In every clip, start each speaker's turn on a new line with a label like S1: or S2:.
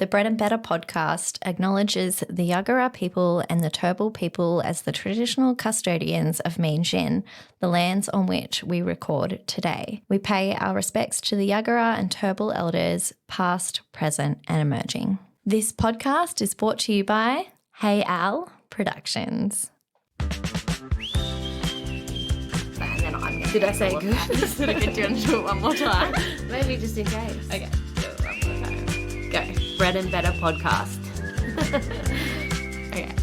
S1: The Bread and Better podcast acknowledges the Yagara people and the Turrbal people as the traditional custodians of Meanjin, the lands on which we record today. We pay our respects to the Yagara and Turrbal elders, past, present, and emerging. This podcast is brought to you by Hey Al Productions.
S2: Did I say good?
S1: Did I get you to do it one more time?
S2: Maybe just in case.
S1: Okay, do it one more time. Go.
S2: Bread and Better podcast.
S1: Okay.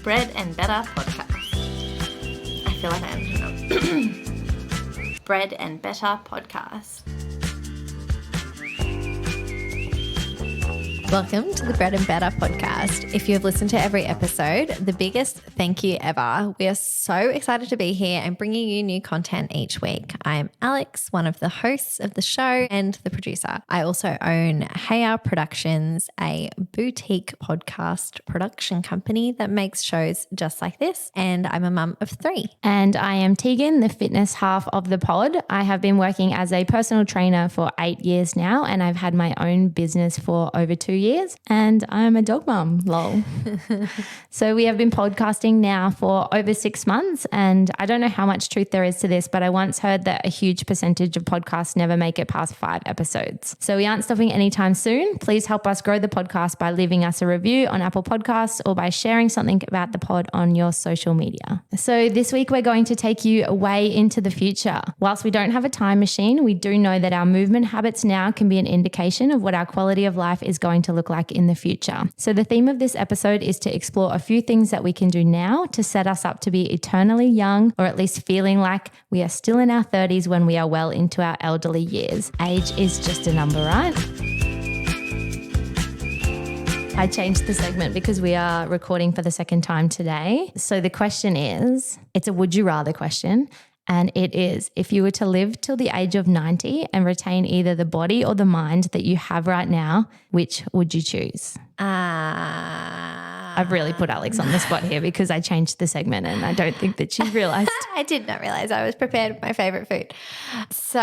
S1: Bread and Better podcast. I feel like I am. Bread and Better podcast. Welcome to the Bread and Better podcast. If you've listened to every episode, the biggest thank you ever. We are so excited to be here and bringing you new content each week. I am Alex, one of the hosts of the show and the producer. I also own Hey Al Productions, a boutique podcast production company that makes shows just like this. And I'm a mum of 3.
S2: And I am Tegan, the fitness half of the pod. I have been working as a personal trainer for 8 years now, and I've had my own business for over 2 years. And I'm a dog mum, lol. So we have been podcasting now for over 6 months, and I don't know how much truth there is to this, but I once heard that a huge percentage of podcasts never make it past 5 episodes. So we aren't stopping anytime soon. Please help us grow the podcast by leaving us a review on Apple Podcasts or by sharing something about the pod on your social media. So this week we're going to take you way into the future. Whilst we don't have a time machine, we do know that our movement habits now can be an indication of what our quality of life is going to look like in the future. So the theme of this episode is to explore a few things that we can do now to set us up to be eternally young, or at least feeling like we are still in our 30s when we are well into our elderly years. Age is just a number, right? I changed the segment because we are recording for the second time today. So the question is, it's a would you rather question. And it is, if you were to live till the age of 90 and retain either the body or the mind that you have right now, which would you choose? I've really put Alex on the spot here because I changed the segment and I don't think that she realised.
S1: I did not realise I was prepared with my favourite food. So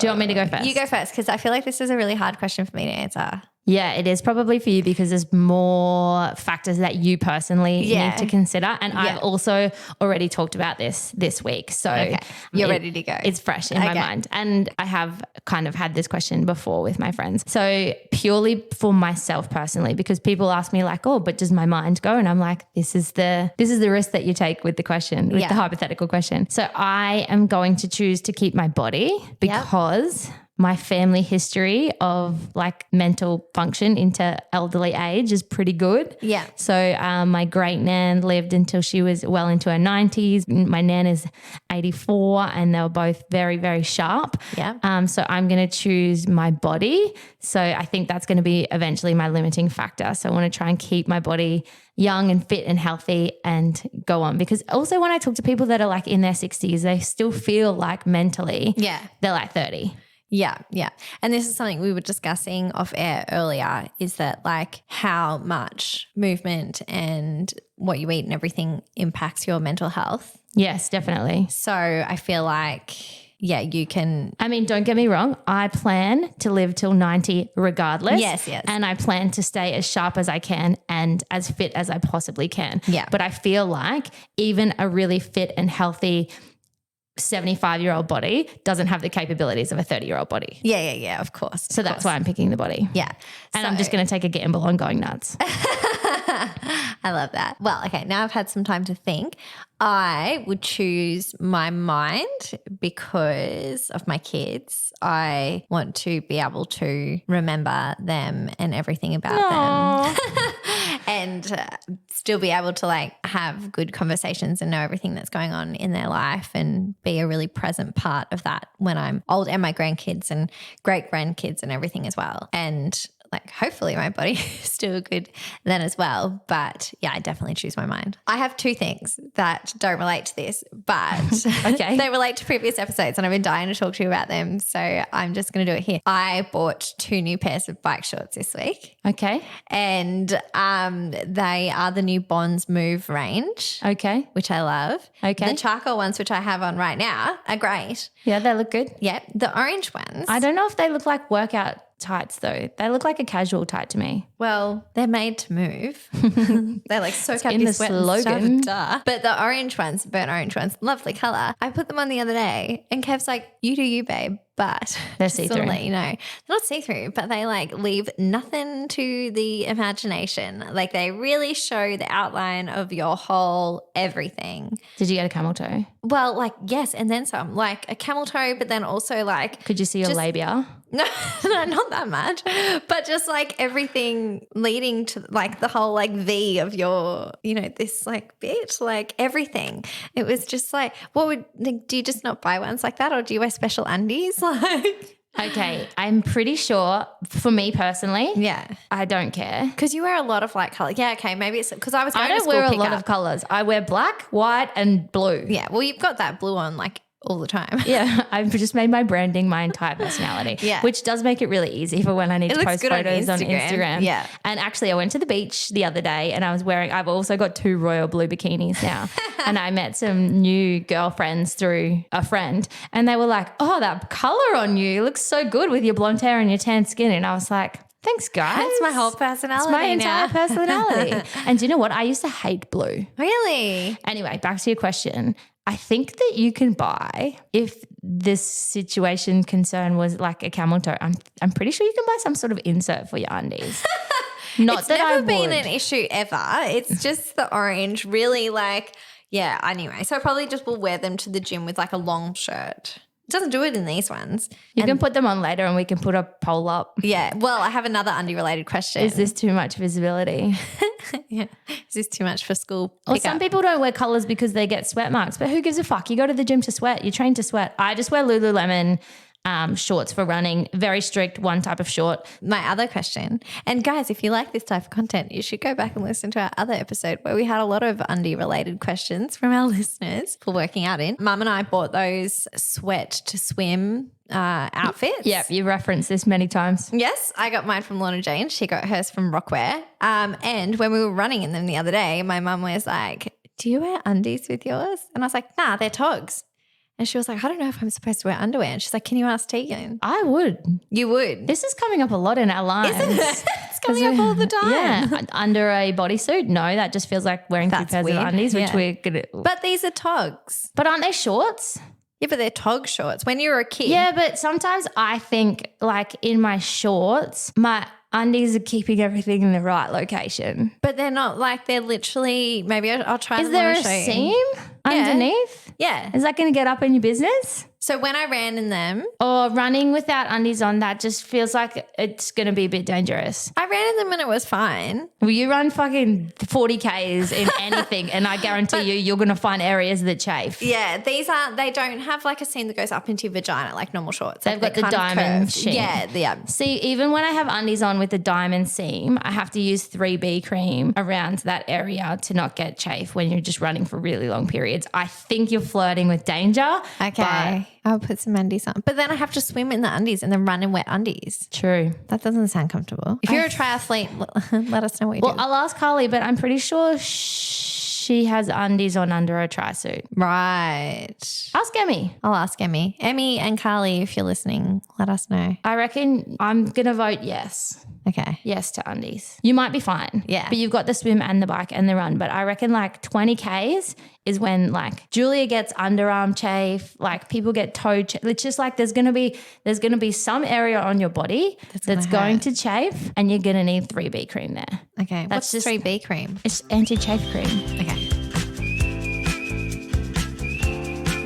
S2: do you want me to go first?
S1: You go first because I feel like this is a really hard question for me to answer.
S2: Yeah, it is probably for you because there's more factors that you personally need to consider. And I've also already talked about this week. So
S1: you're ready to go.
S2: It's fresh in my mind. And I have kind of had this question before with my friends. So purely for myself personally, because people ask me like, oh, but does my mind go? And I'm like, this is the risk that you take with the question, with the hypothetical question. So I am going to choose to keep my body because my family history of like mental function into elderly age is pretty good.
S1: Yeah.
S2: So my great nan lived until she was well into her 90s. My nan is 84 and they were both very, very sharp.
S1: Yeah.
S2: So I'm going to choose my body. So I think that's going to be eventually my limiting factor. So I want to try and keep my body young and fit and healthy and go on. Because also when I talk to people that are like in their 60s, they still feel like mentally they're like 30.
S1: Yeah, yeah. And this is something we were discussing off air earlier, is that like how much movement and what you eat and everything impacts your mental health.
S2: Yes, definitely.
S1: So I feel like, you can.
S2: I mean, don't get me wrong. I plan to live till 90 regardless.
S1: Yes.
S2: And I plan to stay as sharp as I can and as fit as I possibly can.
S1: Yeah.
S2: But I feel like even a really fit and healthy 75-year-old body doesn't have the capabilities of a 30-year-old body.
S1: Yeah, of course.
S2: So that's why I'm picking the body.
S1: Yeah.
S2: And I'm just going to take a gamble on going nuts.
S1: I love that. Well, okay, now I've had some time to think. I would choose my mind because of my kids. I want to be able to remember them and everything about them and still be able to like have good conversations and know everything that's going on in their life and be a really present part of that when I'm old, and my grandkids and great grandkids and everything as well. And like hopefully my body is still good then as well. But yeah, I definitely choose my mind. I have 2 things that don't relate to this, but they relate to previous episodes and I've been dying to talk to you about them. So I'm just going to do it here. I bought 2 new pairs of bike shorts this week.
S2: Okay.
S1: And they are the new Bonds Move range.
S2: Okay.
S1: Which I love.
S2: Okay.
S1: The charcoal ones, which I have on right now, are great.
S2: Yeah, they look good.
S1: Yeah. The orange ones.
S2: I don't know if they look like workout tights though. They look like a casual tight to me.
S1: Well, they're made to move. They like soak up
S2: in
S1: your
S2: the
S1: sweat
S2: slogan.
S1: and stuff. Duh. But the orange ones, burnt orange ones, lovely colour. I put them on the other day and Kev's like, you do you, babe. But
S2: They're
S1: just to
S2: see-through.
S1: let you know, they're not see-through, but they like leave nothing to the imagination. Like they really show the outline of your whole everything.
S2: Did you get a camel toe?
S1: Well, like yes, and then some. Like a camel toe, but then also like
S2: Could you see your labia?
S1: no, not that much. But just like everything leading to like the whole like V of your, this like bit, like everything. It was just like, do you just not buy ones like that or do you wear special undies? Like,
S2: Okay, I'm pretty sure for me personally,
S1: yeah.
S2: I don't care.
S1: Because you wear a lot of like color. Yeah, okay, maybe it's because I was going
S2: I
S1: to
S2: don't
S1: school
S2: wear a
S1: pickup.
S2: lot of colours. I wear black, white and blue.
S1: Yeah, well, you've got that blue on like all the time.
S2: Yeah, I've just made my branding my entire personality,
S1: Yeah.
S2: which does make it really easy for when I need to
S1: looks
S2: post
S1: good on
S2: photos on Instagram.
S1: Yeah.
S2: And actually I went to the beach the other day and I've also got 2 royal blue bikinis now. And I met some new girlfriends through a friend and they were like, oh, that color on you looks so good with your blonde hair and your tan skin. And I was like, thanks, guys.
S1: That's my whole personality.
S2: It's my entire
S1: now.
S2: personality. And do you know what? I used to hate blue.
S1: Really?
S2: Anyway, back to your question. I think that you can buy, if this situation concern was like a camel toe, I'm pretty sure you can buy some sort of insert for your undies. Not
S1: It's
S2: that I
S1: never
S2: would.
S1: been an issue ever. It's just the orange really like, yeah, anyway. So I probably just will wear them to the gym with like a long shirt. It doesn't do it in these ones.
S2: You can put them on later and we can put a poll up.
S1: Yeah. Well, I have another undie related question.
S2: Is this too much visibility?
S1: yeah. Is this too much for school?
S2: Or some people don't wear colours because they get sweat marks, but who gives a fuck? You go to the gym to sweat. You train to sweat. I just wear Lululemon shorts for running, very strict, one type of short.
S1: My other question, and guys, if you like this type of content, you should go back and listen to our other episode where we had a lot of undie related questions from our listeners for working out in. Mum and I bought those sweat to swim outfits.
S2: Yep, you referenced this many times.
S1: Yes, I got mine from Lorna Jane. She got hers from Rockwear. And when we were running in them the other day, my mum was like, do you wear undies with yours? And I was like, nah, they're togs. And she was like, I don't know if I'm supposed to wear underwear. And she's like, can you ask Tegan?
S2: I would.
S1: You would.
S2: This is coming up a lot in our lives.
S1: Isn't it? It's coming up all the time.
S2: Yeah. Under a bodysuit? No, that just feels like wearing 2
S1: That's
S2: pairs
S1: weird.
S2: of undies, which
S1: Yeah.
S2: we're going to.
S1: But these are togs.
S2: But aren't they shorts?
S1: Yeah, but they're tog shorts. When you were a kid.
S2: Yeah, but sometimes I think like in my shorts, my undies are keeping everything in the right location.
S1: But they're not like, they're literally, maybe I'll try
S2: Is
S1: them
S2: there
S1: and
S2: a
S1: I'll show you.
S2: seam underneath?
S1: Yeah.
S2: Is that going to get up in your business?
S1: So when I ran in them,
S2: Or running without undies on, that just feels like it's going to be a bit dangerous.
S1: I ran in them and it was fine.
S2: Well, you run fucking 40 Ks in anything and I guarantee you're going to find areas that chafe.
S1: Yeah, they don't have like a seam that goes up into your vagina like normal shorts.
S2: They've
S1: Like,
S2: got the
S1: they're kind of
S2: diamond
S1: curved.
S2: sheen.
S1: Yeah, yeah.
S2: See, even when I have undies on with the diamond seam, I have to use 3B cream around that area to not get chafe when you're just running for really long periods. I think you're flirting with danger.
S1: Okay. I'll put some undies on. But then I have to swim in the undies and then run in wet undies.
S2: True.
S1: That doesn't sound comfortable. If you're a triathlete, let us know what you
S2: Well,
S1: do.
S2: I'll ask Carly, but I'm pretty sure she has undies on under a tri-suit.
S1: Right.
S2: Ask Emmy.
S1: I'll ask Emmy. Emmy and Carly, if you're listening, let us know.
S2: I reckon I'm going to vote yes.
S1: Okay.
S2: Yes to undies. You might be fine.
S1: Yeah.
S2: But you've got the swim and the bike and the run. But I reckon like 20 Ks is when like Julia gets underarm chafe, like people get toe chafe. It's just like there's gonna be some area on your body that's
S1: gonna
S2: going
S1: hurt.
S2: to chafe and you're gonna need 3B cream there.
S1: Okay.
S2: That's
S1: What's
S2: just-
S1: 3B cream?
S2: It's anti-chafe cream.
S1: Okay.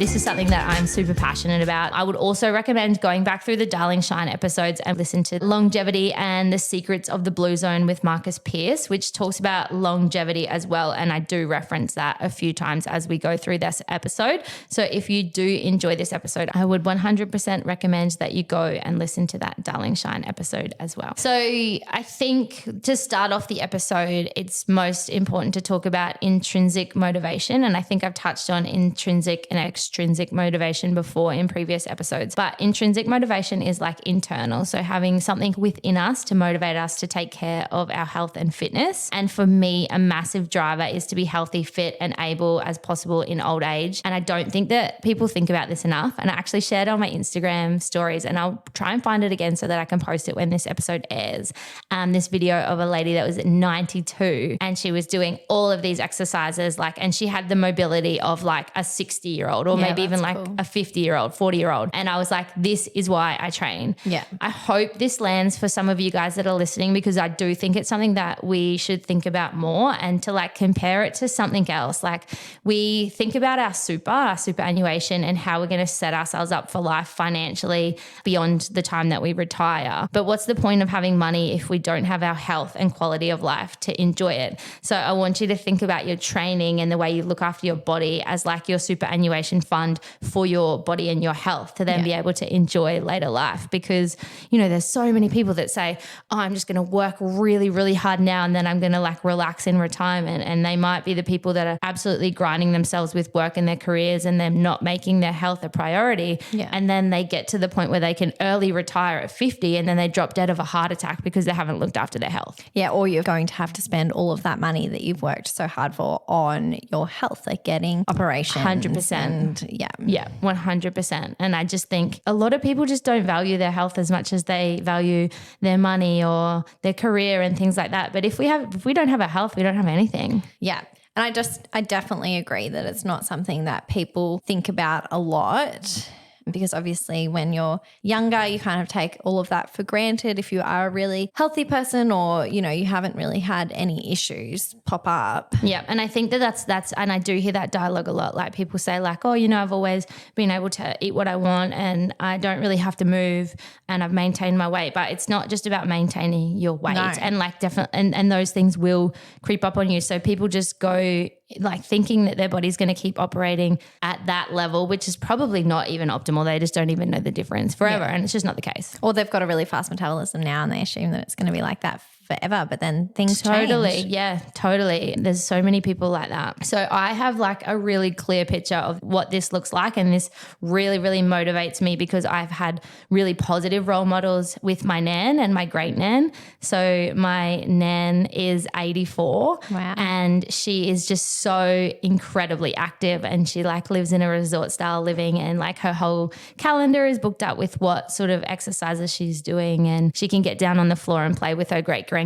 S2: This is something that I'm super passionate about. I would also recommend going back through the Darling Shine episodes and listen to Longevity and the Secrets of the Blue Zone with Marcus Pierce, which talks about longevity as well. And I do reference that a few times as we go through this episode. So if you do enjoy this episode, I would 100% recommend that you go and listen to that Darling Shine episode as well. So I think to start off the episode, it's most important to talk about intrinsic motivation. And I think I've touched on intrinsic and extrinsic extrinsic motivation before in previous episodes, but intrinsic motivation is like internal. So having something within us to motivate us to take care of our health and fitness. And for me, a massive driver is to be healthy, fit, and able as possible in old age. And I don't think that people think about this enough. And I actually shared on my Instagram stories, and I'll try and find it again so that I can post it when this episode airs. This video of a lady that was 92 and she was doing all of these exercises, and she had the mobility of like a 60-year-old or maybe even like a 50-year-old, 40-year-old. And I was like, this is why I train.
S1: Yeah.
S2: I hope this lands for some of you guys that are listening, because I do think it's something that we should think about more, and to like compare it to something else. Like we think about our superannuation and how we're going to set ourselves up for life financially beyond the time that we retire. But what's the point of having money if we don't have our health and quality of life to enjoy it? So I want you to think about your training and the way you look after your body as like your superannuation fund for your body and your health to then be able to enjoy later life. Because, there's so many people that say, oh, I'm just going to work really, really hard now and then I'm going to like relax in retirement. And they might be the people that are absolutely grinding themselves with work in their careers and they're not making their health a priority. Yeah. And then they get to the point where they can early retire at 50 and then they drop dead of a heart attack because they haven't looked after their health.
S1: Yeah, or you're going to have to spend all of that money that you've worked so hard for on your health, like getting operations.
S2: 100%.
S1: And
S2: Yeah, 100%. And I just think a lot of people just don't value their health as much as they value their money or their career and things like that. But if we don't have our health, we don't have anything.
S1: Yeah. And I definitely agree that it's not something that people think about a lot, because obviously when you're younger, you kind of take all of that for granted. If you are a really healthy person or, you haven't really had any issues pop up.
S2: Yeah. And I think that's, and I do hear that dialogue a lot. Like people say like, oh, I've always been able to eat what I want and I don't really have to move and I've maintained my weight. But it's not just about maintaining your weight. No. And like definitely, and those things will creep up on you. So people just go like thinking that their body's going to keep operating at that level, which is probably not even optimal. They just don't even know the difference forever. Yeah. And it's just not the case.
S1: Or they've got a really fast metabolism now and they assume that it's going to be like that forever, but then things
S2: change.
S1: Yeah,
S2: totally. There's so many people like that. So I have like a really clear picture of what this looks like, and this really, really motivates me because I've had really positive role models with my nan and my great nan. So my nan is 84.
S1: Wow.
S2: And she is just so incredibly active, and she like lives in a resort style living, and like her whole calendar is booked up with what sort of exercises she's doing, and she can get down on the floor and play with her great grandkids.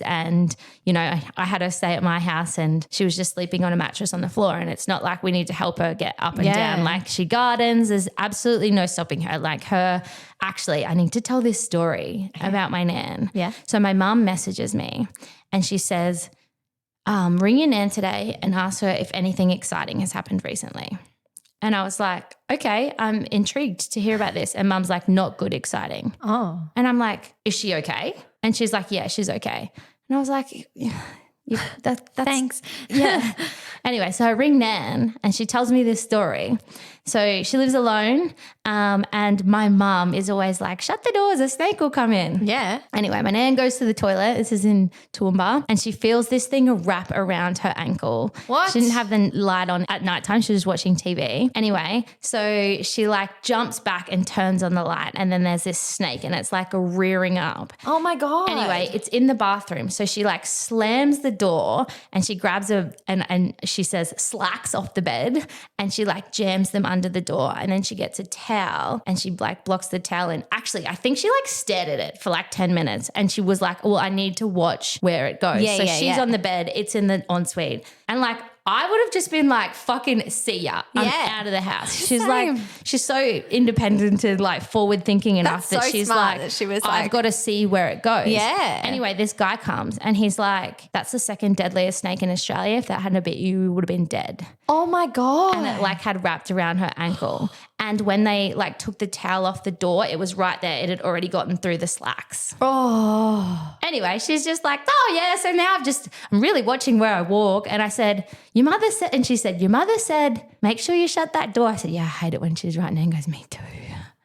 S2: And, I had her stay at my house and she was just sleeping on a mattress on the floor, and it's not like we need to help her get up and down. Like she gardens, there's absolutely no stopping her. Like actually, I need to tell this story about my nan.
S1: Yeah.
S2: So my mum messages me and she says, ring your nan today and ask her if anything exciting has happened recently. And I was like, okay, I'm intrigued to hear about this. And mum's like, not good exciting.
S1: Oh.
S2: And I'm like, is she okay? And she's like, yeah, she's okay. And I was like, that's
S1: thanks.
S2: Yeah. Anyway, so I ring Nan and she tells me this story. So she lives alone, and my mum is always like, shut the doors, a snake will come in.
S1: Yeah.
S2: Anyway, my nan goes to the toilet. This is in Toowoomba, and she feels this thing wrap around her ankle.
S1: What?
S2: She didn't have the light on at nighttime. She was watching TV. Anyway, so she like jumps back and turns on the light, and then there's this snake and it's like rearing up.
S1: Oh my God.
S2: Anyway, it's in the bathroom. So she like slams the door and she grabs and she says slacks off the bed, and she like jams them under the door, and then she gets a towel and she like blocks the towel in. Actually, I think she like stared at it for like 10 minutes and she was like, well, I need to watch where it goes. So she's on the bed, it's in the ensuite, and like I would have just been like, fucking see ya. I'm out of the house. She's
S1: Same.
S2: like, she's so independent and like forward thinking enough
S1: That's
S2: that
S1: so
S2: she's
S1: smart
S2: like,
S1: that she was
S2: I've
S1: like,
S2: got to see where it goes.
S1: Yeah.
S2: Anyway, this guy comes and he's like, that's the second deadliest snake in Australia. If that hadn't bit you, you would have been dead.
S1: Oh my God.
S2: And it like had wrapped around her ankle. And when they like took the towel off the door, it was right there. It had already gotten through the slacks.
S1: Oh.
S2: Anyway, she's just like, oh yeah, so now I'm really watching where I walk. And I said, your mother said, and she said, your mother said, make sure you shut that door. I said, yeah, I hate it when she's right. And Nan goes, me too.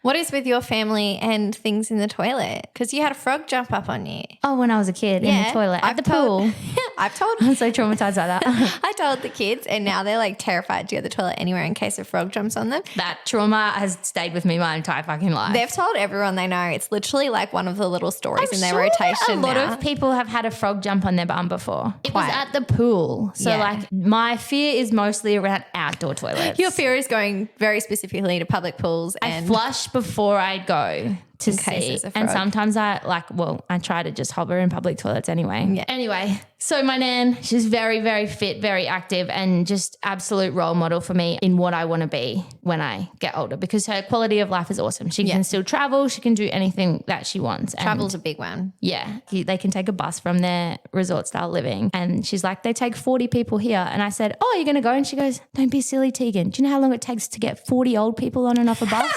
S1: What is with your family and things in the toilet? Because you had a frog jump up on you.
S2: Oh, when I was a kid in the toilet at the pool.
S1: I've told.
S2: I'm so traumatized by that.
S1: I told the kids, and now they're like terrified to go to the toilet anywhere in case a frog jumps on them.
S2: That trauma has stayed with me my entire fucking life.
S1: They've told everyone they know. It's literally like one of the little stories in their
S2: sure
S1: rotation.
S2: A lot
S1: now.
S2: of people have had a frog jump on their bum before. It was
S1: Quite.
S2: at the pool. So
S1: Yeah.
S2: like my fear is mostly around outdoor toilets.
S1: Your fear is going very specifically to public pools and
S2: I flush before I go to
S1: case
S2: see.
S1: there's a
S2: And
S1: frog.
S2: sometimes I try to just hover in public toilets anyway.
S1: Yeah.
S2: Anyway, so my nan, she's very, very fit, very active, and just absolute role model for me in what I want to be when I get older, because her quality of life is awesome. She can still travel. She can do anything that she wants.
S1: travel's a big one.
S2: Yeah, they can take a bus from their resort style living. And she's like, they take 40 people here. And I said, oh, you're going to go? And she goes, don't be silly, Tegan. Do you know how long it takes to get 40 old people on and off a bus?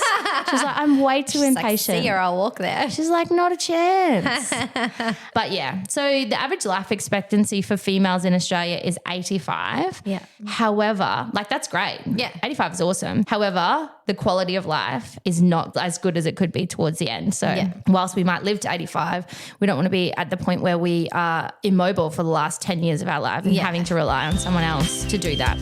S2: She's like, I'm way too impatient.
S1: Like, see her, I'll walk there.
S2: She's like, not a chance. But yeah, so the average life expectancy for females in Australia is 85.
S1: Yeah.
S2: However, like that's great.
S1: Yeah.
S2: 85 is awesome. However, the quality of life is not as good as it could be towards the end. So whilst we might live to 85, we don't want to be at the point where we are immobile for the last 10 years of our life and having to rely on someone else to do that.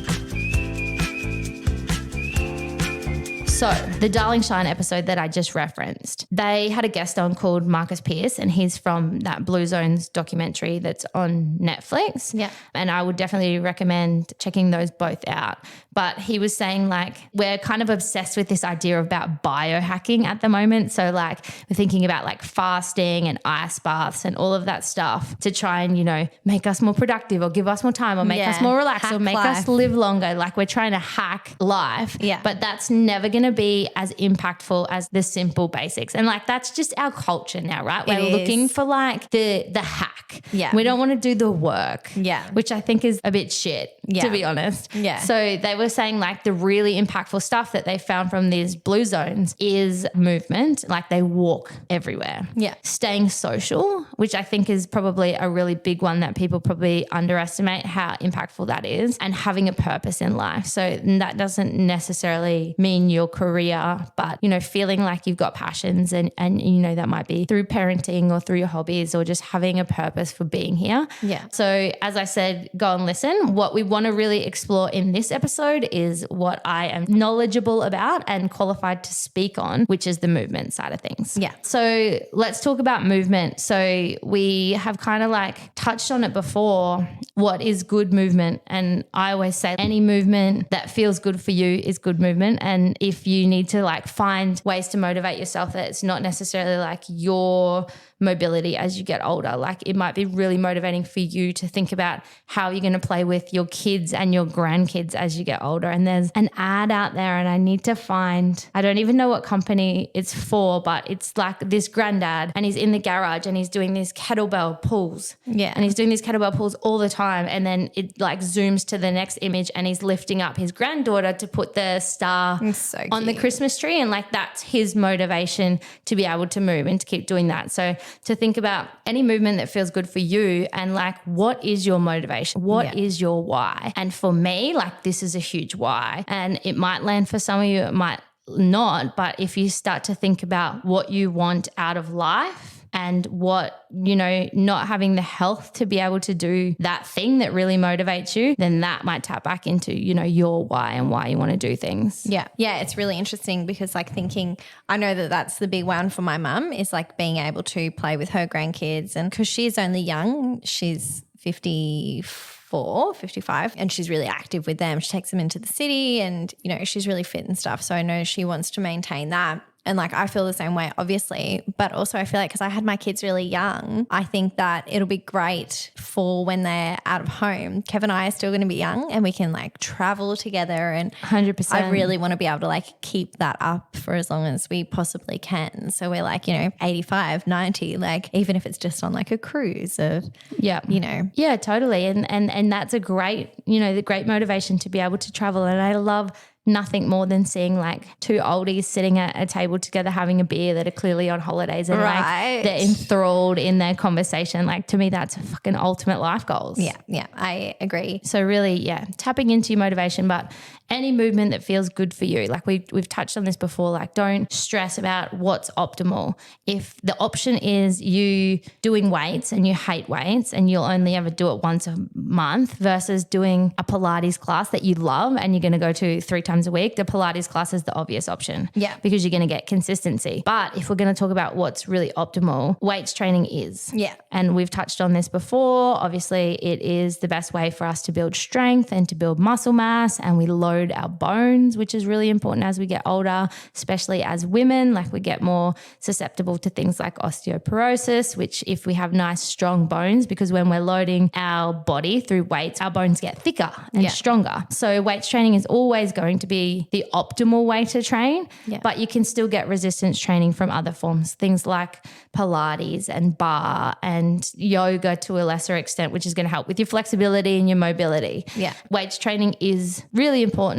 S2: So the Darling Shine episode that I just referenced, they had a guest on called Marcus Pearce, and he's from that Blue Zones documentary that's on Netflix.
S1: Yeah.
S2: And I would definitely recommend checking those both out. But he was saying like we're kind of obsessed with this idea about biohacking at the moment. So like we're thinking about like fasting and ice baths and all of that stuff to try and, you know, make us more productive or give us more time or make us more relaxed
S1: Hack
S2: or make
S1: life.
S2: us live longer. Like we're trying to hack life.
S1: Yeah.
S2: But that's never going to be as impactful as the simple basics. And like that's just our culture now, right? We're
S1: is.
S2: looking for like the hack.
S1: Yeah.
S2: We don't want to do the work.
S1: Yeah.
S2: Which I think is a bit shit,
S1: Yeah.
S2: to be honest.
S1: Yeah.
S2: So they were saying like the really impactful stuff that they found from these blue zones is movement. Like they walk everywhere.
S1: Yeah.
S2: Staying social, which I think is probably a really big one that people probably underestimate how impactful that is, and having a purpose in life. So that doesn't necessarily mean your career, but, you know, feeling like you've got passions and you know, that might be through parenting or through your hobbies or just having a purpose for being here.
S1: Yeah.
S2: So as I said, go and listen. What we want to really explore in this episode is what I am knowledgeable about and qualified to speak on, which is the movement side of things.
S1: Yeah.
S2: So let's talk about movement. So we have kind of like touched on it before. What is good movement? And I always say any movement that feels good for you is good movement. And if you need to like find ways to motivate yourself that it's not necessarily like your mobility as you get older, like it might be really motivating for you to think about how you're going to play with your kids and your grandkids as you get older. And there's an ad out there and I need to find, I don't even know what company it's for, but it's like this granddad and he's in the garage and he's doing these kettlebell pulls.
S1: Yeah.
S2: And he's doing these kettlebell pulls all the time. And then it like zooms to the next image and he's lifting up his granddaughter to put the star
S1: so
S2: on the
S1: cute.
S2: Christmas tree. And like that's his motivation to be able to move and to keep doing that. So to think about any movement that feels good for you and like what is your motivation? What is your why? And for me, like this is a huge why. And it might land for some of you, it might not. But if you start to think about what you want out of life, and what, you know, not having the health to be able to do that thing that really motivates you, then that might tap back into, you know, your why and why you want to do things.
S1: Yeah. Yeah. It's really interesting because like thinking, I know that that's the big one for my mum is like being able to play with her grandkids. And because she's only young, she's 55, and she's really active with them. She takes them into the city and, you know, she's really fit and stuff. So I know she wants to maintain that. And like, I feel the same way, obviously, but also I feel like because I had my kids really young, I think that it'll be great for when they're out of home. Kev and I are still going to be young and we can like travel together, and
S2: 100%.
S1: I really want to be able to like keep that up for as long as we possibly can. So we're like, you know, 85, 90, like even if it's just on like a cruise of, you know.
S2: Yeah, totally. And that's a great, you know, the great motivation to be able to travel. And I love nothing more than seeing like two oldies sitting at a table together having a beer that are clearly on holidays and like they're enthralled in their conversation. Like to me, that's fucking ultimate life goals.
S1: Yeah, I agree.
S2: So really, tapping into your motivation, but any movement that feels good for you. Like we've touched on this before, like don't stress about what's optimal. If the option is you doing weights and you hate weights and you'll only ever do it once a month versus doing a Pilates class that you love and you're going to go to 3 times a week, the Pilates class is the obvious option.
S1: Yeah.
S2: Because you're going to get consistency. But if we're going to talk about what's really optimal, weights training is.
S1: Yeah.
S2: And we've touched on this before. Obviously, it is the best way for us to build strength and to build muscle mass, and we load our bones, which is really important as we get older, especially as women. Like we get more susceptible to things like osteoporosis, which if we have nice strong bones, because when we're loading our body through weights, our bones get thicker and stronger. So weights training is always going to be the optimal way to train, but you can still get resistance training from other forms, things like Pilates and bar and yoga to a lesser extent, which is going to help with your flexibility and your mobility.
S1: Yeah.
S2: Weights training is really important.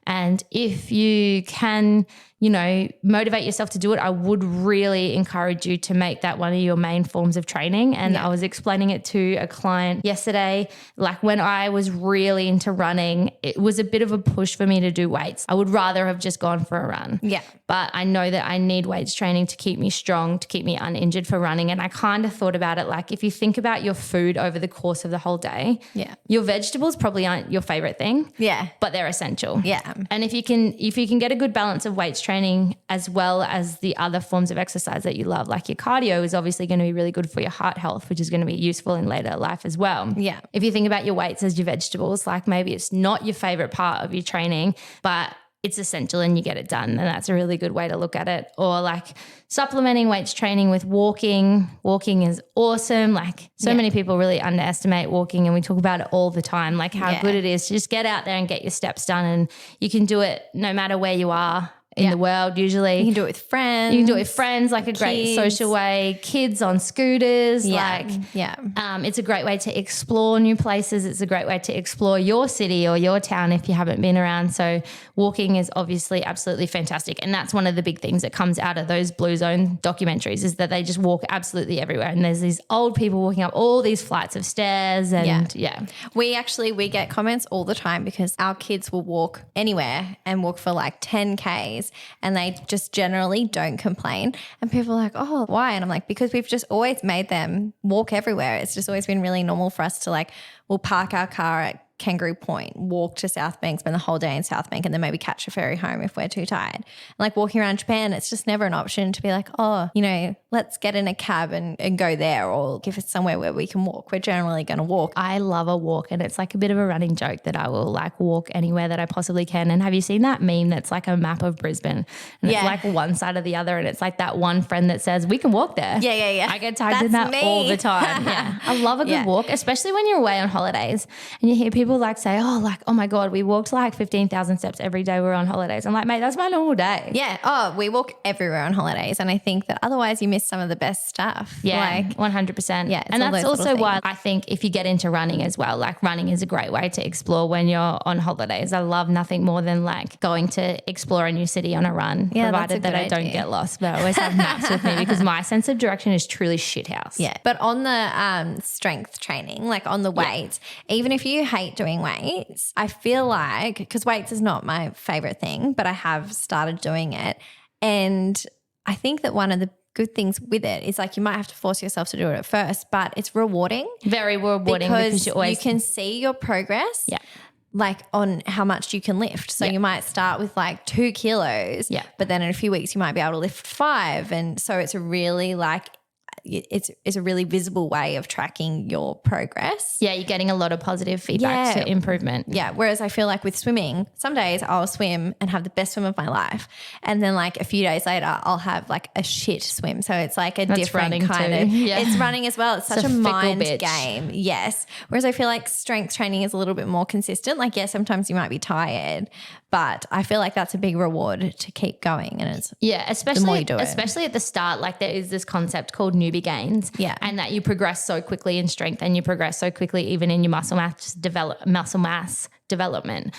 S2: And if you can, motivate yourself to do it, I would really encourage you to make that one of your main forms of training. And I was explaining it to a client yesterday, like when I was really into running, it was a bit of a push for me to do weights. I would rather have just gone for a run.
S1: Yeah.
S2: But I know that I need weights training to keep me strong, to keep me uninjured for running. And I kind of thought about it like if you think about your food over the course of the whole day, your vegetables probably aren't your favorite thing.
S1: Yeah.
S2: But they're essential.
S1: Yeah.
S2: And if you can get a good balance of weights training as well as the other forms of exercise that you love, like your cardio is obviously going to be really good for your heart health, which is going to be useful in later life as well.
S1: Yeah.
S2: If you think about your weights as your vegetables, like maybe it's not your favorite part of your training, but it's essential and you get it done. And that's a really good way to look at it. Or like supplementing weights training with walking. Walking is awesome. Like so many people really underestimate walking, and we talk about it all the time, like how good it is to just get out there and get your steps done. And you can do it no matter where you are in the world usually.
S1: You can do it with friends.
S2: You can do it with friends, like a great social way. Kids on scooters. It's a great way to explore new places. It's a great way to explore your city or your town if you haven't been around. So walking is obviously absolutely fantastic. And that's one of the big things that comes out of those Blue Zone documentaries is that they just walk absolutely everywhere. And there's these old people walking up all these flights of stairs. And
S1: we get comments all the time because our kids will walk anywhere and walk for like 10 Ks. And they just generally don't complain. And people are like, oh, why? And I'm like, because we've just always made them walk everywhere. It's just always been really normal for us to like, we'll park our car at Kangaroo Point, walk to South Bank, spend the whole day in South Bank, and then maybe catch a ferry home if we're too tired. And like walking around Japan, it's just never an option to be like, oh, let's get in a cab and go there, or if it's somewhere where we can walk, we're generally going to walk.
S2: I love a walk, and it's like a bit of a running joke that I will like walk anywhere that I possibly can. And have you seen that meme that's like a map of Brisbane and it's like one side or the other, and it's like that one friend that says we can walk there.
S1: Yeah.
S2: I get tagged in that all the time. I love a good walk, especially when you're away on holidays and you hear people like say, oh my God, we walked like 15,000 steps every day we were on holidays. I'm like, mate, that's my normal day.
S1: Yeah. Oh, we walk everywhere on holidays. And I think that otherwise you miss some of the best stuff.
S2: Yeah, like 100%. Yeah. And that's also why I think if you get into running as well, like running is a great way to explore when you're on holidays. I love nothing more than like going to explore a new city on a run, provided that I don't get lost. But I always have maps with me because my sense of direction is truly shithouse.
S1: Yeah. But on the strength training, like on the weights, even if you hate doing weights, I feel like, because weights is not my favorite thing, but I have started doing it. And I think that one of the good things with it is like you might have to force yourself to do it at first, but it's rewarding.
S2: Very rewarding because
S1: you can see your progress. Yeah. Like on how much you can lift. So you might start with like 2 kilos, but then in a few weeks you might be able to lift 5. And so it's a really like, it's a really visible way of tracking your progress.
S2: Yeah, you're getting a lot of positive feedback to improvement.
S1: Yeah, whereas I feel like with swimming, some days I'll swim and have the best swim of my life, and then like a few days later I'll have like a shit swim. So it's like that's different kind of. Yeah. It's running as well. It's such a mind game. Yes. Whereas I feel like strength training is a little bit more consistent. Like sometimes you might be tired, but I feel like that's a big reward to keep going. And it's
S2: especially the more you do it. Especially at the start, like there is this concept called newbie gains, and that you progress so quickly in strength and you progress so quickly even in your muscle mass development.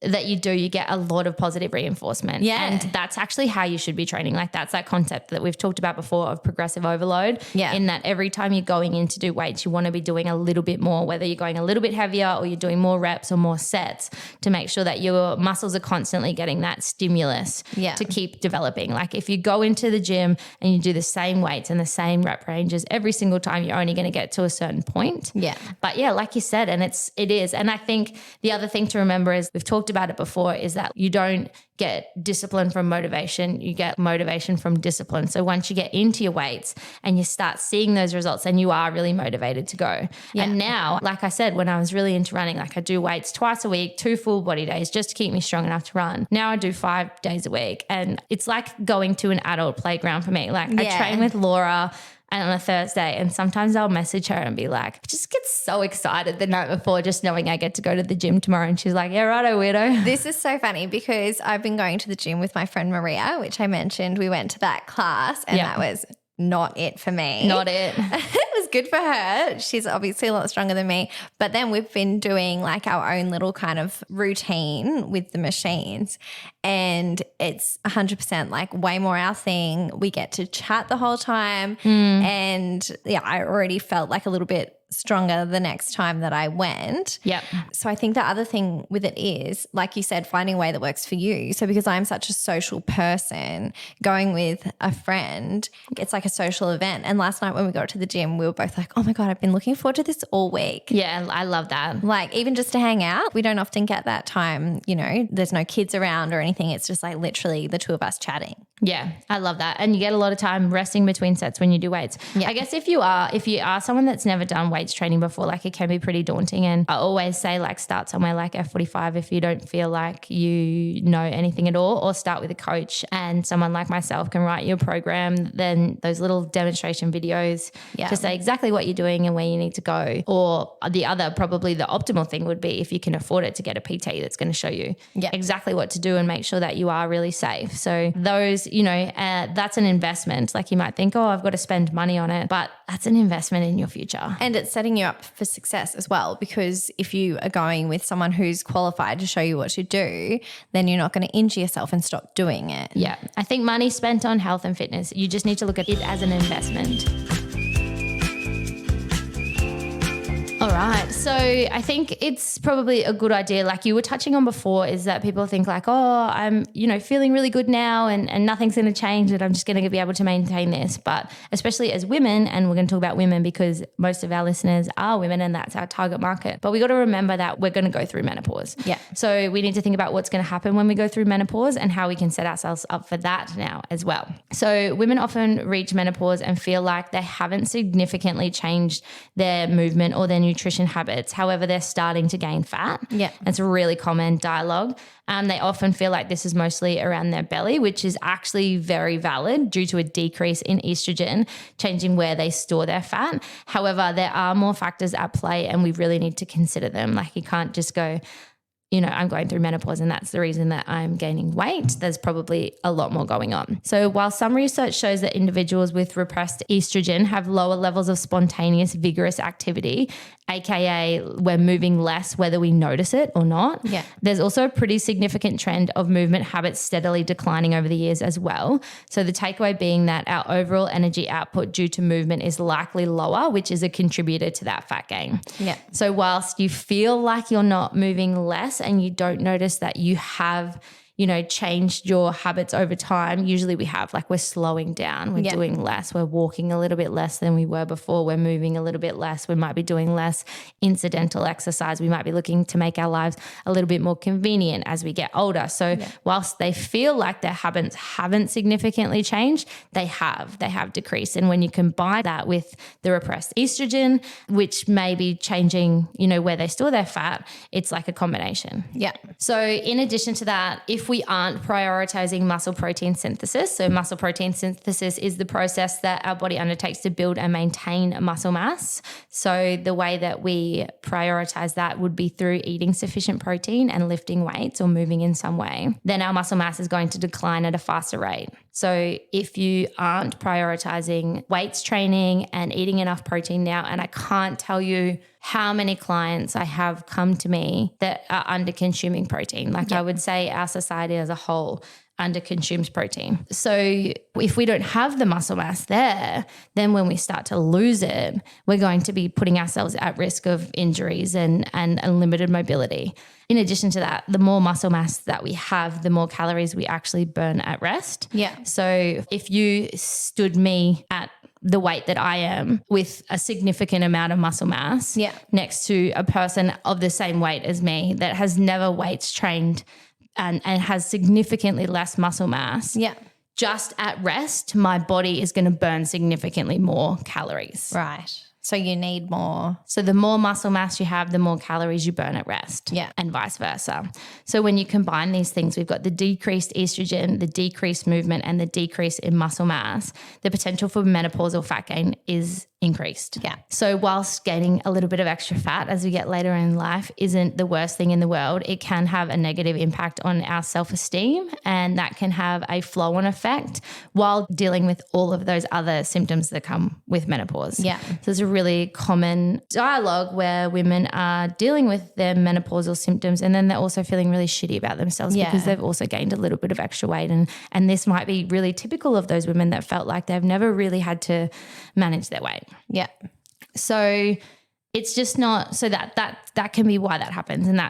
S2: that you do, you get a lot of positive reinforcement.
S1: Yeah.
S2: And that's actually how you should be training. Like that's that concept that we've talked about before of progressive overload.
S1: Yeah.
S2: In that every time you're going in to do weights, you want to be doing a little bit more, whether you're going a little bit heavier or you're doing more reps or more sets, to make sure that your muscles are constantly getting that stimulus to keep developing. Like if you go into the gym and you do the same weights and the same rep ranges every single time, you're only going to get to a certain point.
S1: Yeah.
S2: But yeah, like you said, and it is. And I think the other thing to remember is, we've talked about it before, is that you don't get discipline from motivation, you get motivation from discipline. So once you get into your weights and you start seeing those results, then you are really motivated to go. Yeah. And now, like I said, when I was really into running, like I do weights twice a week, 2 full body days just to keep me strong enough to run. Now I do 5 days a week, and it's like going to an adult playground for me. Like I train with Laura and on a Thursday, and sometimes I'll message her and be like, I just get so excited the night before just knowing I get to go to the gym tomorrow. And she's like, yeah, righto, weirdo.
S1: This is so funny because I've been going to the gym with my friend Maria, which I mentioned. We went to that class and that was not it for me.
S2: Not it.
S1: It was good for her. She's obviously a lot stronger than me. But then we've been doing like our own little kind of routine with the machines, and it's 100% like way more our thing. We get to chat the whole time. And yeah, I already felt like a little bit stronger the next time that I went.
S2: Yep.
S1: So I think the other thing with it is, like you said, finding a way that works for you. So because I'm such a social person, going with a friend, it's like a social event. And last night when we got to the gym, we were both like, oh my God, I've been looking forward to this all week.
S2: Yeah, I love that.
S1: Like even just to hang out, we don't often get that time, you know, there's no kids around or anything. It's just like literally the two of us chatting.
S2: Yeah, I love that. And you get a lot of time resting between sets when you do weights. Yeah. I guess if you are someone that's never done weights training before, like it can be pretty daunting. And I always say like start somewhere like F45 if you don't feel like you know anything at all, or start with a coach, and someone like myself can write you a program, then those little demonstration videos to say exactly what you're doing and where you need to go. Or probably the optimal thing would be, if you can afford it, to get a PT that's going to show you exactly what to do and make sure that you are really safe. So those, you know, that's an investment. Like you might think, oh, I've got to spend money on it, but that's an investment in your future.
S1: And it's setting you up for success as well, because if you are going with someone who's qualified to show you what to do, then you're not going to injure yourself and stop doing it.
S2: Yeah. I think money spent on health and fitness, you just need to look at it as an investment. All right. So I think it's probably a good idea, like you were touching on before, is that people think like, oh, I'm, you know, feeling really good now and nothing's going to change, and I'm just going to be able to maintain this. But especially as women, and we're going to talk about women because most of our listeners are women and that's our target market. But we got to remember that we're going to go through menopause.
S1: Yeah.
S2: So we need to think about what's going to happen when we go through menopause and how we can set ourselves up for that now as well. So women often reach menopause and feel like they haven't significantly changed their movement or their nutrition habits. However, they're starting to gain fat. Yeah. It's a really common dialogue. They often feel like this is mostly around their belly, which is actually very valid due to a decrease in estrogen, changing where they store their fat. However, there are more factors at play and we really need to consider them. Like you can't just go, you know, I'm going through menopause and that's the reason that I'm gaining weight. There's probably a lot more going on. So while some research shows that individuals with repressed estrogen have lower levels of spontaneous, vigorous activity, aka we're moving less whether we notice it or not, there's also a pretty significant trend of movement habits steadily declining over the years as well. So the takeaway being that our overall energy output due to movement is likely lower, which is a contributor to that fat gain. Yeah. So whilst you feel like you're not moving less and you don't notice that you have, you know, changed your habits over time, usually we have, like we're slowing down, we're doing less, we're walking a little bit less than we were before, we're moving a little bit less, we might be doing less incidental exercise, we might be looking to make our lives a little bit more convenient as we get older. So whilst they feel like their habits haven't significantly changed, they have decreased. And when you combine that with the repressed estrogen, which may be changing, you know, where they store their fat, it's like a combination. Yeah. So in addition to that, if we aren't prioritizing muscle protein synthesis, so muscle protein synthesis is the process that our body undertakes to build and maintain muscle mass. So the way that we prioritize that would be through eating sufficient protein and lifting weights or moving in some way. Then our muscle mass is going to decline at a faster rate. So if you aren't prioritizing weights training and eating enough protein now, and I can't tell you how many clients I have come to me that are under consuming protein. Like I would say our society as a whole under consumes protein. So if we don't have the muscle mass there, then when we start to lose it, we're going to be putting ourselves at risk of injuries and limited mobility. In addition to that, the more muscle mass that we have, the more calories we actually burn at rest.
S1: Yeah.
S2: So if you stood me at the weight that I am with a significant amount of muscle mass next to a person of the same weight as me that has never weights trained and has significantly less muscle mass.
S1: Yeah.
S2: Just at rest, my body is going to burn significantly more calories.
S1: Right. So you need more.
S2: So the more muscle mass you have, the more calories you burn at rest.
S1: Yeah.
S2: And vice versa. So when you combine these things, we've got the decreased estrogen, the decreased movement, and the decrease in muscle mass. The potential for menopausal fat gain is increased.
S1: Yeah.
S2: So whilst gaining a little bit of extra fat as we get later in life isn't the worst thing in the world, it can have a negative impact on our self-esteem, and that can have a flow-on effect while dealing with all of those other symptoms that come with menopause.
S1: Yeah.
S2: So there's a really common dialogue where women are dealing with their menopausal symptoms and then they're also feeling really shitty about themselves because they've also gained a little bit of extra weight. And this might be really typical of those women that felt like they've never really had to manage their weight.
S1: Yeah.
S2: So it's just not, so that can be why that happens. And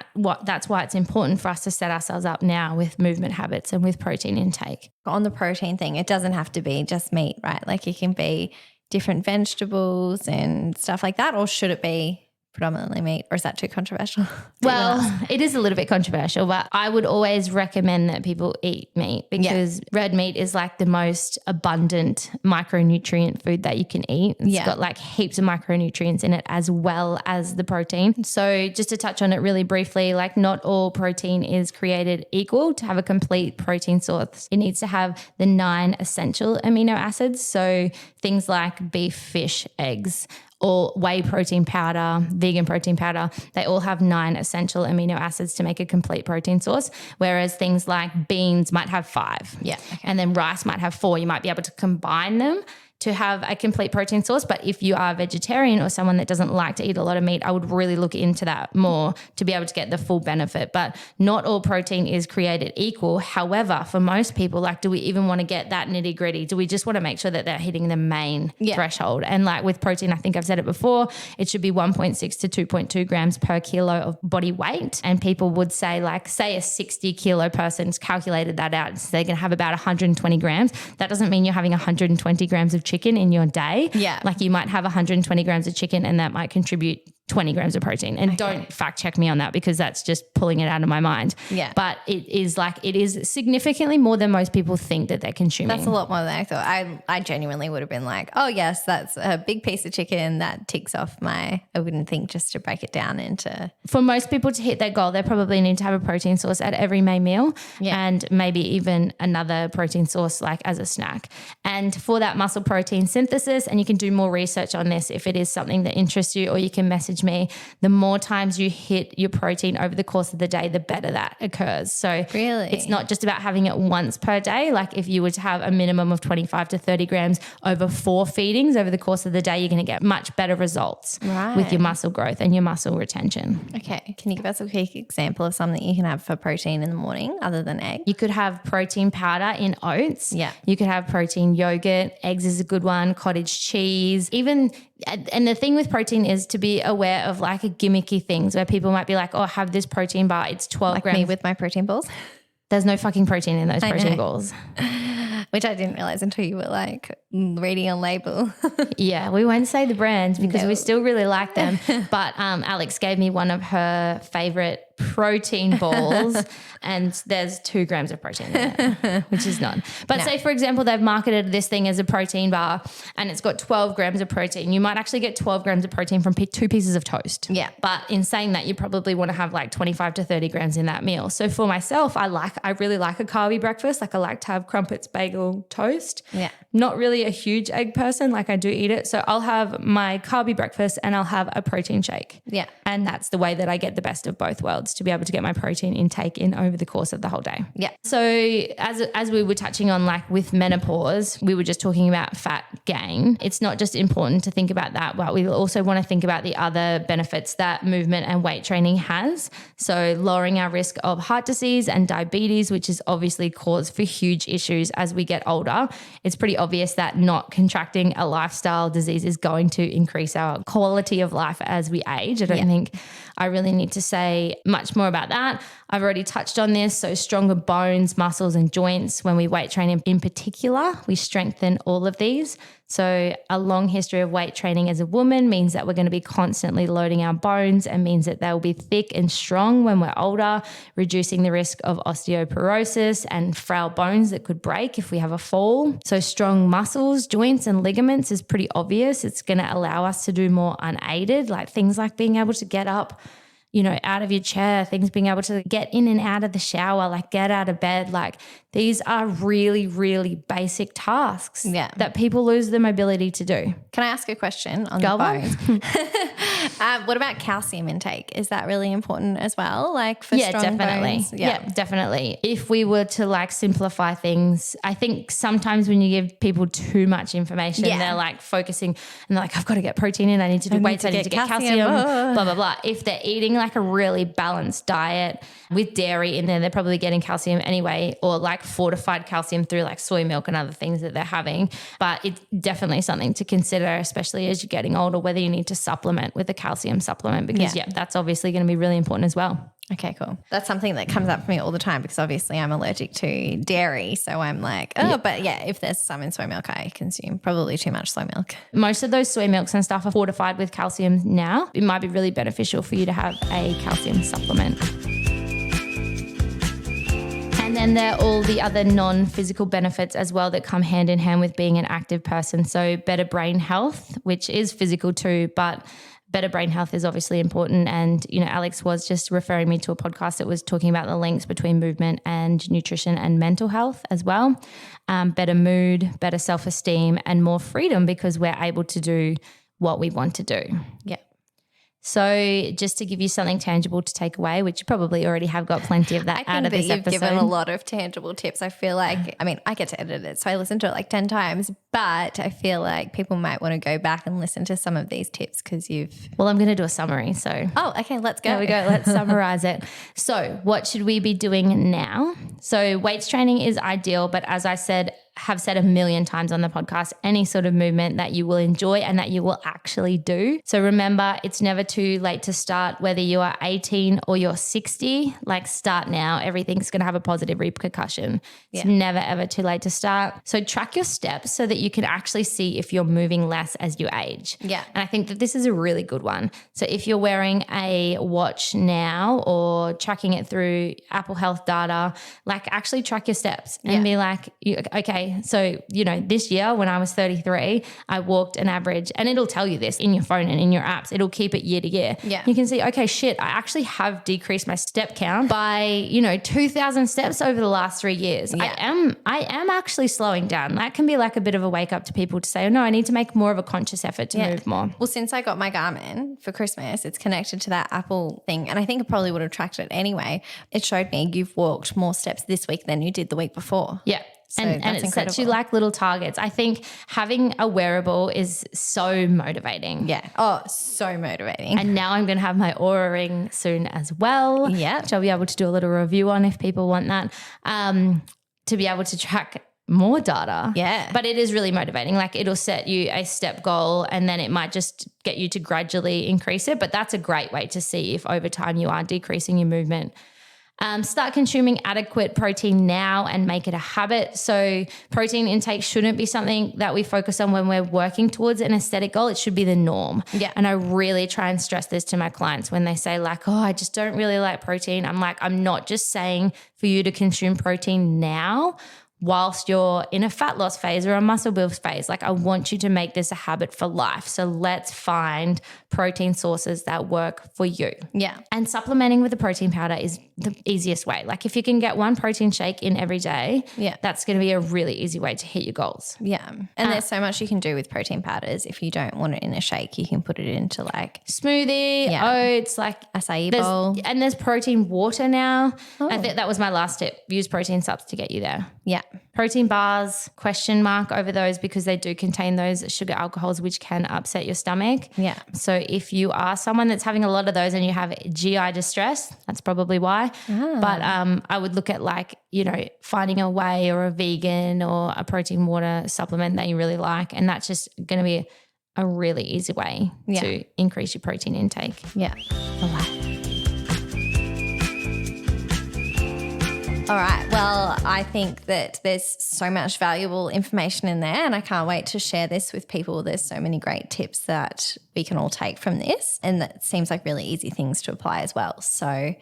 S2: that's why it's important for us to set ourselves up now with movement habits and with protein intake.
S1: On the protein thing, it doesn't have to be just meat, right? Like it can be different vegetables and stuff like that, or should it be predominantly meat, or is that too controversial?
S2: Well, it is a little bit controversial, but I would always recommend that people eat meat because red meat is like the most abundant micronutrient food that you can eat. It's got like heaps of micronutrients in it as well as the protein. So just to touch on it really briefly, like not all protein is created equal. To have a complete protein source, it needs to have the 9 essential amino acids. So things like beef, fish, eggs, or whey protein powder, vegan protein powder, they all have 9 essential amino acids to make a complete protein source, whereas things like beans might have 5.
S1: Yeah. Okay.
S2: And then rice might have 4. You might be able to combine them to have a complete protein source. But if you are a vegetarian or someone that doesn't like to eat a lot of meat, I would really look into that more to be able to get the full benefit. But not all protein is created equal. However, for most people, like, do we even want to get that nitty gritty? Do we just want to make sure that they're hitting the main threshold? And like with protein, I think I've said it before, it should be 1.6 to 2.2 grams per kilo of body weight. And people would say, like, say a 60 kilo person's calculated that out, so they're going to have about 120 grams. That doesn't mean you're having 120 grams of chicken in your day. Yeah. Like you might have 120 grams of chicken and that might contribute 20 grams of protein. And don't fact check me on that because that's just pulling it out of my mind. Yeah. But it is significantly more than most people think that they're consuming.
S1: That's a lot more than I thought. I genuinely would have been like, oh yes, that's a big piece of chicken that ticks off I wouldn't think just to break it down into.
S2: For most people to hit their goal, they probably need to have a protein source at every main meal and maybe even another protein source like as a snack. And for that muscle protein synthesis, and you can do more research on this if it is something that interests you, or you can message me, the more times you hit your protein over the course of the day, the better that occurs. So
S1: really,
S2: it's not just about having it once per day. Like if you were to have a minimum of 25 to 30 grams over 4 feedings over the course of the day, you're going to get much better results with your muscle growth and your muscle retention.
S1: Okay. Can you give us a quick example of something you can have for protein in the morning other than egg?
S2: You could have protein powder in oats.
S1: Yeah.
S2: You could have protein yogurt. Eggs is a good one. Cottage cheese. Even, and the thing with protein is to be aware of like gimmicky things where people might be like, oh, have this protein bar. It's 12
S1: like
S2: grams.
S1: Me with my protein balls.
S2: There's no fucking protein in those protein balls.
S1: Which I didn't realize until you were like reading a label.
S2: Yeah, we won't say the brands because we still really like them. But Alex gave me one of her favorite protein balls and there's 2 grams of protein in it, which is none. But say, for example, they've marketed this thing as a protein bar and it's got 12 grams of protein. You might actually get 12 grams of protein from 2 pieces of toast. Yeah. But in saying that, you probably want to have like 25 to 30 grams in that meal. So for myself, I really like a carby breakfast. Like I like to have crumpets, bagel, toast. Yeah. Not really a huge egg person. Like I do eat it. So I'll have my carby breakfast and I'll have a protein shake. Yeah. And that's the way that I get the best of both worlds. shots to be able to get my protein intake in over the course of the whole day.
S1: Yeah.
S2: So as we were touching on, like with menopause, we were just talking about fat gain. It's not just important to think about that, but we also want to think about the other benefits that movement and weight training has. So lowering our risk of heart disease and diabetes, which is obviously cause for huge issues as we get older. It's pretty obvious that not contracting a lifestyle disease is going to increase our quality of life as we age. I don't think I really need to say much more about that. I've already touched on this. So stronger bones, muscles, and joints. When we weight train in particular, we strengthen all of these. So a long history of weight training as a woman means that we're going to be constantly loading our bones and means that they will be thick and strong when we're older, reducing the risk of osteoporosis and frail bones that could break if we have a fall. So strong muscles, joints, and ligaments is pretty obvious. It's going to allow us to do more unaided, like things like being able to get up, out of your chair, things being able to get in and out of the shower, like get out of bed. Like these are really, really basic tasks that people lose the mobility to do.
S1: Can I ask a question on
S2: Go
S1: the
S2: on.
S1: bones? What about calcium intake? Is that really important as well? Like for strong bones?
S2: Yeah, definitely. If we were to like simplify things, I think sometimes when you give people too much information, they're like focusing and they're like, I've got to get protein in, I need to do weights, I need to get calcium, blah, blah, blah. If they're eating like a really balanced diet with dairy in there, they're probably getting calcium anyway, or like fortified calcium through like soy milk and other things that they're having. But it's definitely something to consider, especially as you're getting older, whether you need to supplement with a calcium supplement, because that's obviously going to be really important as well.
S1: Okay, cool. That's something that comes up for me all the time because obviously I'm allergic to dairy. So I'm like, but if there's some in soy milk, I consume probably too much soy milk.
S2: Most of those soy milks and stuff are fortified with calcium now. It might be really beneficial for you to have a calcium supplement. And then there are all the other non-physical benefits as well that come hand in hand with being an active person. So better brain health, which is physical too, but better brain health is obviously important. And, Alex was just referring me to a podcast that was talking about the links between movement and nutrition and mental health as well. Better mood, better self-esteem, and more freedom because we're able to do what we want to do.
S1: Yeah.
S2: So just to give you something tangible to take away, which you probably already have got plenty of that out of this episode. I think that you've given a
S1: lot of tangible tips. I feel like, I get to edit it, so I listen to it like 10 times, but I feel like people might want to go back and listen to some of these tips because you've...
S2: Well, I'm going to do a summary, so...
S1: Oh, okay, let's go.
S2: There we go. Let's summarize it. So what should we be doing now? So weights training is ideal, but as I have said a million times on the podcast, any sort of movement that you will enjoy and that you will actually do. So remember, it's never too late to start, whether you are 18 or you're 60, like start now. Everything's going to have a positive repercussion. It's never, ever too late to start. So track your steps so that you can actually see if you're moving less as you age.
S1: Yeah.
S2: And I think that this is a really good one. So if you're wearing a watch now or tracking it through Apple Health data, like actually track your steps and be like, okay, so, this year when I was 33, I walked an average, and it'll tell you this in your phone and in your apps. It'll keep it year to year.
S1: Yeah.
S2: You can see, okay, shit, I actually have decreased my step count by, 2,000 steps over the last 3 years.
S1: Yeah.
S2: I am actually slowing down. That can be like a bit of a wake up to people to say, oh, no, I need to make more of a conscious effort to move more.
S1: Well, since I got my Garmin for Christmas, it's connected to that Apple thing. And I think it probably would have tracked it anyway. It showed me you've walked more steps this week than you did the week before.
S2: Yeah.
S1: So
S2: and it sets you like little targets. I think having a wearable is so motivating.
S1: Yeah. Oh, so motivating.
S2: And now I'm going to have my Oura Ring soon as well.
S1: Yeah.
S2: Which I'll be able to do a little review on if people want that, to be able to track more data.
S1: Yeah.
S2: But it is really motivating. Like it'll set you a step goal and then it might just get you to gradually increase it. But that's a great way to see if over time you are decreasing your movement. Start consuming adequate protein now and make it a habit. So protein intake shouldn't be something that we focus on when we're working towards an aesthetic goal. It should be the norm.
S1: Yeah.
S2: And I really try and stress this to my clients when they say like, oh, I just don't really like protein. I'm like, I'm not just saying for you to consume protein now. whilst you're in a fat loss phase or a muscle build phase. Like, I want you to make this a habit for life. So let's find protein sources that work for you.
S1: Yeah.
S2: And supplementing with a protein powder is the easiest way. Like, if you can get one protein shake in every day, that's going to be a really easy way to hit your goals.
S1: Yeah. And there's so much you can do with protein powders. If you don't want it in a shake, you can put it into like
S2: smoothie, oats, like
S1: acai bowl.
S2: And there's protein water now. I think that was my last tip. Use protein subs to get you there.
S1: Yeah.
S2: Protein bars, question mark over those, because they do contain those sugar alcohols which can upset your stomach.
S1: Yeah.
S2: So if you are someone that's having a lot of those and you have GI distress, that's probably why. But I would look at like, you know, finding a whey or a vegan or a protein water supplement that you really like, and that's just going to be a really easy way to increase your protein intake.
S1: Yeah.
S2: For life.
S1: All right. Well, I think that there's so much valuable information in there, and I can't wait to share this with people. There's so many great tips that we can all take from this, and that seems like really easy things to apply as well. So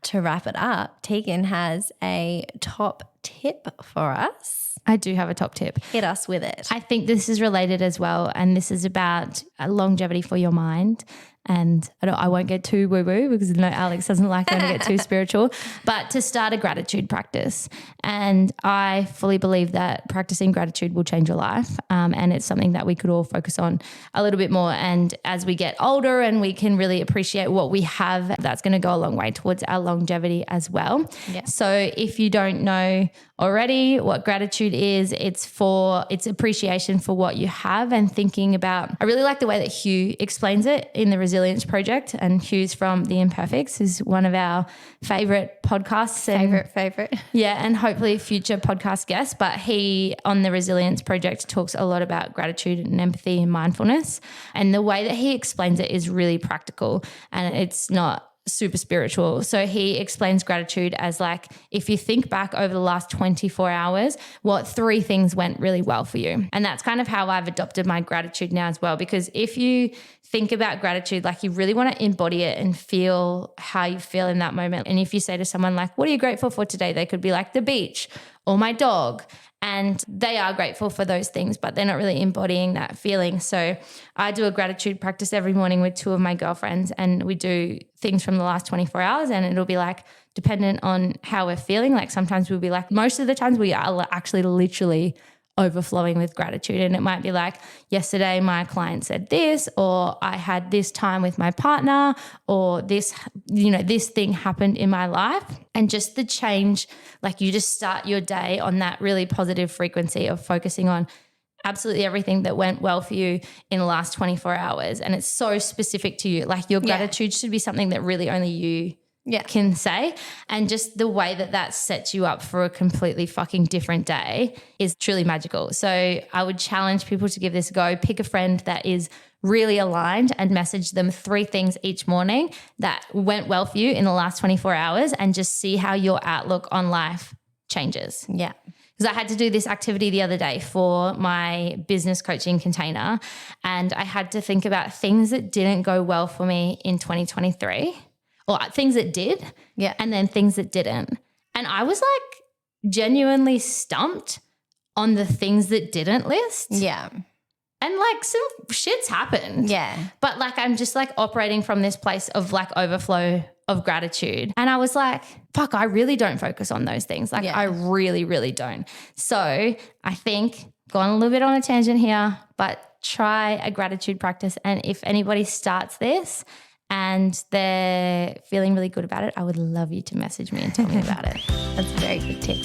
S1: to wrap it up, Tegan has a top tip for us.
S2: I do have a top tip.
S1: Hit us with it.
S2: I think this is related as well, and this is about longevity for your mind. And I won't get too woo-woo because I know Alex doesn't like when I get too spiritual, but to start a gratitude practice. And I fully believe that practicing gratitude will change your life, and it's something that we could all focus on a little bit more. And as we get older and we can really appreciate what we have, that's going to go a long way towards our longevity as well.
S1: Yeah.
S2: So if you don't know already what gratitude is, it's appreciation for what you have and thinking about, I really like the way that Hugh explains it in the Resilience Project, and Hugh's from The Imperfects is one of our favorite podcasts.
S1: Favorite.
S2: Yeah, and hopefully future podcast guests, but he on the Resilience Project talks a lot about gratitude and empathy and mindfulness, and the way that he explains it is really practical and it's not super spiritual. So he explains gratitude as like, if you think back over the last 24 hours, what 3 things went really well for you? And that's kind of how I've adopted my gratitude now as well, because if you think about gratitude, like you really want to embody it and feel how you feel in that moment. And if you say to someone like, what are you grateful for today? They could be like the beach or my dog. And they are grateful for those things, but they're not really embodying that feeling. So I do a gratitude practice every morning with 2 of my girlfriends, and we do things from the last 24 hours, and it'll be like dependent on how we're feeling. Like sometimes we'll be like, most of the times we are actually literally overflowing with gratitude. And it might be like, yesterday my client said this, or I had this time with my partner, or this, this thing happened in my life. And just the change, like you just start your day on that really positive frequency of focusing on absolutely everything that went well for you in the last 24 hours. And it's so specific to you. Like your gratitude should be something that really only you can say. And just the way that sets you up for a completely fucking different day is truly magical. So I would challenge people to give this a go. Pick a friend that is really aligned and message them 3 things each morning that went well for you in the last 24 hours, and just see how your outlook on life changes.
S1: Yeah.
S2: Because I had to do this activity the other day for my business coaching container, and I had to think about things that didn't go well for me in 2023. Or things that did, and then things that didn't. And I was like genuinely stumped on the things that didn't list.
S1: Yeah.
S2: And like some shit's happened.
S1: Yeah.
S2: But like I'm just like operating from this place of like overflow of gratitude. And I was like, fuck, I really don't focus on those things. Like I really, really don't. So I think going a little bit on a tangent here, but try a gratitude practice. And if anybody starts this and they're feeling really good about it, I would love you to message me and tell me about it.
S1: That's a very good tip.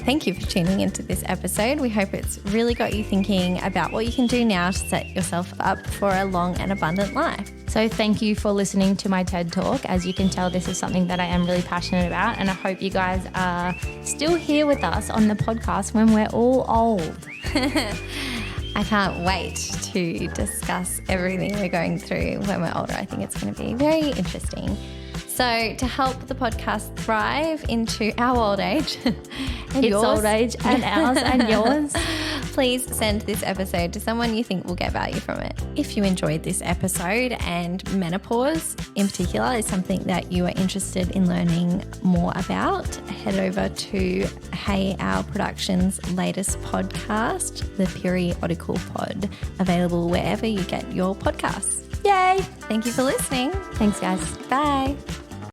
S1: Thank you for tuning into this episode. We hope it's really got you thinking about what you can do now to set yourself up for a long and abundant life.
S2: So thank you for listening to my TED Talk. As you can tell, this is something that I am really passionate about, and I hope you guys are still here with us on the podcast when we're all old.
S1: I can't wait to discuss everything we're going through when we're older. I think it's going to be very interesting. So to help the podcast thrive into our old age and
S2: its old age and ours and yours,
S1: please send this episode to someone you think will get value from it. If you enjoyed this episode and menopause in particular is something that you are interested in learning more about, head over to Hey Our Productions' latest podcast, The Periodical Pod, available wherever you get your podcasts.
S2: Yay.
S1: Thank you for listening.
S2: Thanks, guys.
S1: Bye.